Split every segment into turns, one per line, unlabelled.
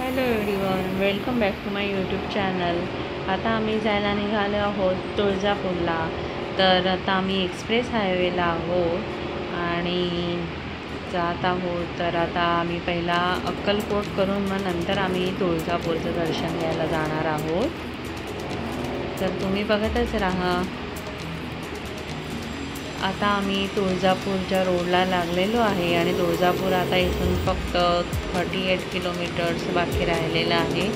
Hello everyone, welcome back to my YouTube channel. आता आम्ही जायला निघालो आहोत तुळजापूरला। तर आता आम्ही एक्सप्रेस हायवेला आहोत आणि जात आहोत। तर आता आम्ही पहिला अक्कलकोट करून मग नंतर आम्ही तुळजापूरचं दर्शन घ्यायला जाणार आहोत। तर तुम्ही बघतच राहा। आता आम्ही तुळजापूरच्या रोडला लागलेलो आहे आणि तुळजापूर आता इथून फक्त 38 किलोमीटर्स बाकी राहिलेलं आहे।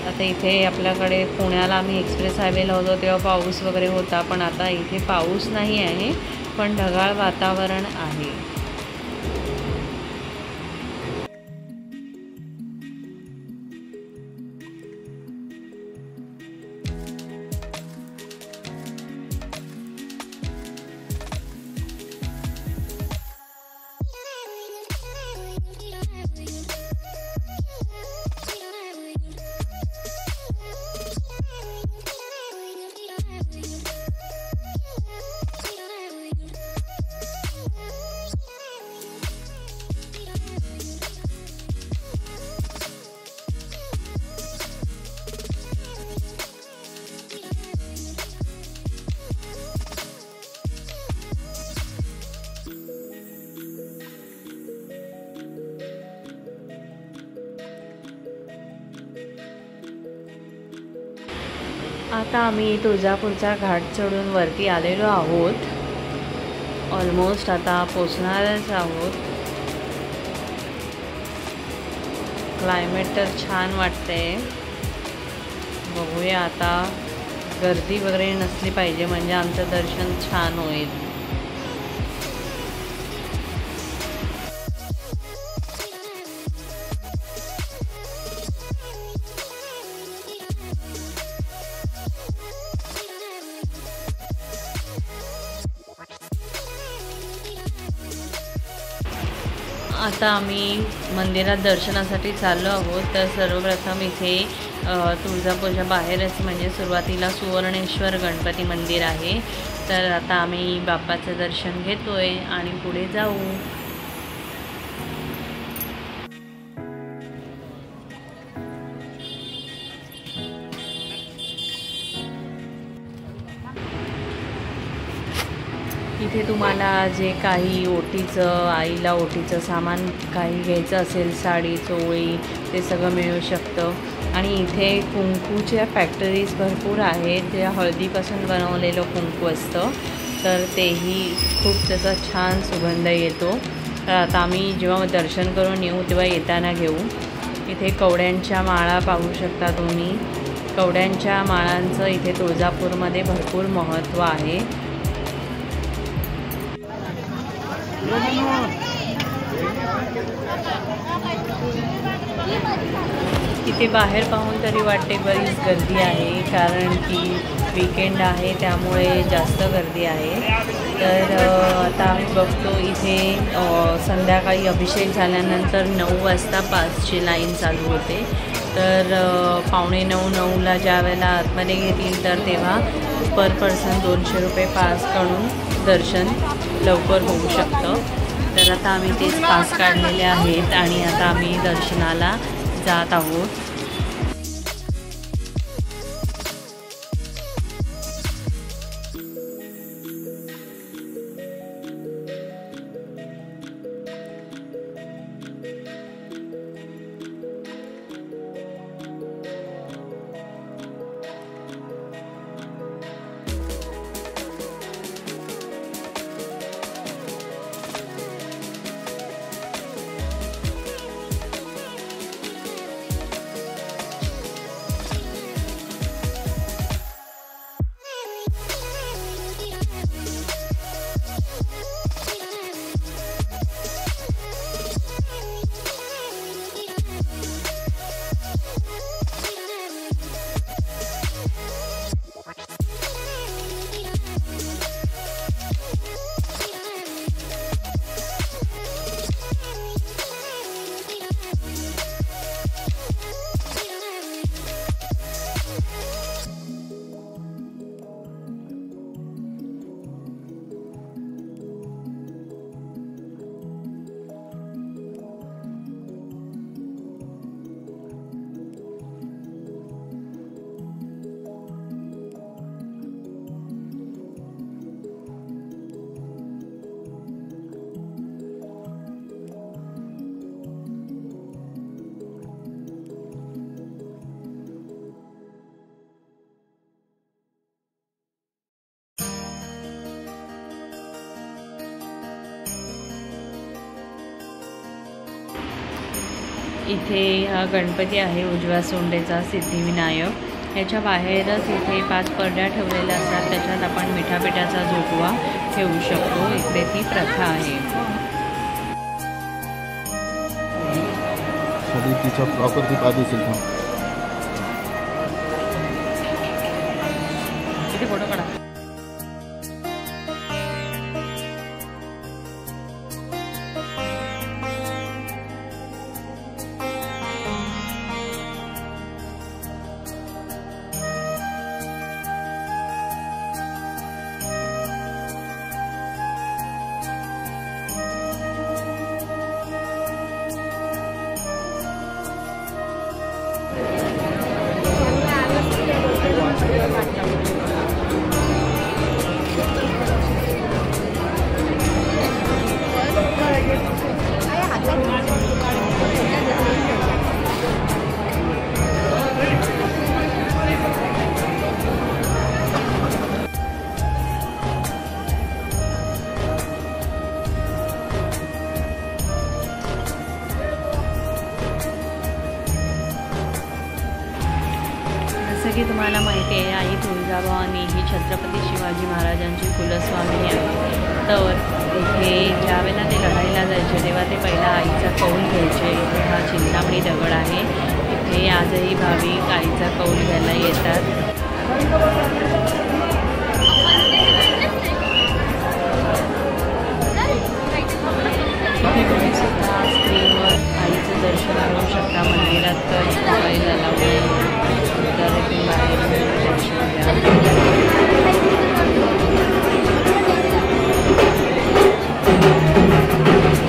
आता इथे आपल्याकडे पुण्याला आम्ही एक्सप्रेस हायवेला होतो तेव्हा पाऊस वगैरे होता, पण आता इथे पाऊस नाही आहे, पण ढगाळ वातावरण आहे। आता आम्ही तुळजापूरचा घाट चढून वरती आलेलो आहोत। ऑलमोस्ट आता पोचणारच आहोत। क्लायमेट तर छान वाटते। बघूया आता, गर्दी वगैरे नसली पाहिजे म्हणजे आमचं दर्शन छान होईल। आता आम्ही मंदिरात दर्शनासाठी चाललो आहोत। तर सर्वप्रथम इथे तुळजापूरच्या बाहेरच म्हणजे सुरुवातीला सुवर्णेश्वर गणपती मंदिर आहे। तर आता आम्ही बाप्पाचं दर्शन घेतोय आणि पुढे जाऊ। इथे तुम्हाला जे काही ओटीचं, आईला ओटीचं सामान काही घ्यायचं असेल, साडी चोळी, ते सगळं मिळू शकतं। आणि इथे कुंकूच्या फॅक्टरीज भरपूर आहेत, जे हळदीपासून बनवलेलं कुंकू असतं, तर तेही खूप त्याचा छान सुगंध येतो। तर आता आम्ही जेव्हा दर्शन करून येऊ तेव्हा येताना घेऊ। इथे कवड्यांच्या माळा पाहू शकता तुम्ही। कवड्यांच्या माळांचं इथे तुळजापूरमध्ये भरपूर महत्त्व आहे। इथे बाहेर पाहून तरी वाटते बरीच गर्दी आहे, कारण की वीकेंड आहे त्यामुळे जास्त गर्दी आहे। तर आता आम्ही बघतो इथे संध्याकाळी अभिषेक झाल्यानंतर 9 वाजता पासची लाईन चालू होते। तर 8:45-9ला ज्या वेळेला आतमध्ये घेतील तर तेव्हा पर पर्सन 200 रुपये पास काढून दर्शन लवकर होऊ शकतं। तर आता आम्ही तेच पास काढलेले आहेत आणि आता आम्ही दर्शनाला जात आहोत। इथे हा गणपती आहे उजव्या सोंडेचा सिद्धिविनायक। ह्याच्या बाहेरच इथे 5 परड्या ठेवलेल्या असतात, त्याच्यात आपण मिठा पिठाचा जोगवा ठेवू शकतो। इकडे ती प्रथा आहे।
तिच्या प्रॉपर्टी पाहिजे
इथे फोटो काढा। जसं की तुम्हाला माहिती आहे, आई तुळजाभवानी ही छत्रपती शिवाजी महाराजांची कुलस्वामिनी आहे। तर इथे ज्यावेळेला ते लढाईला जायचे तेव्हा ते पहिला आईचा कौल घ्यायचे। इथे हा चिंतामणी दगड आहे, इथे आजही भाविक आईचा कौल घ्यायला येतात। इथे तुम्ही सुद्धा स्क्रीनवर आईचं दर्शन करू शकता। मंदिरात मोबाईल अलाउड आहे, तर इथून बाहेर दर्शन घ्या।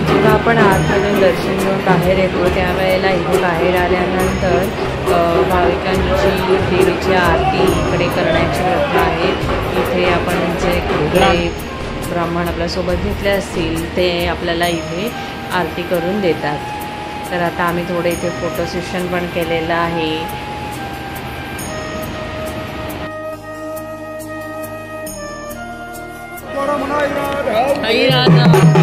जेव्हा आपण आतमधून दर्शन घेऊन बाहेर येतो त्यावेळेला इथे बाहेर आल्यानंतर भाविकांची देवीची आरती इकडे करण्याची प्रथा आहे। इथे आपण जे कुठले ब्राह्मण आपल्यासोबत घेतले असतील ते आपल्याला इथे आरती करून देतात। तर आता आम्ही थोडे इथे फोटो सेशन पण केलेलं आहे।
राधा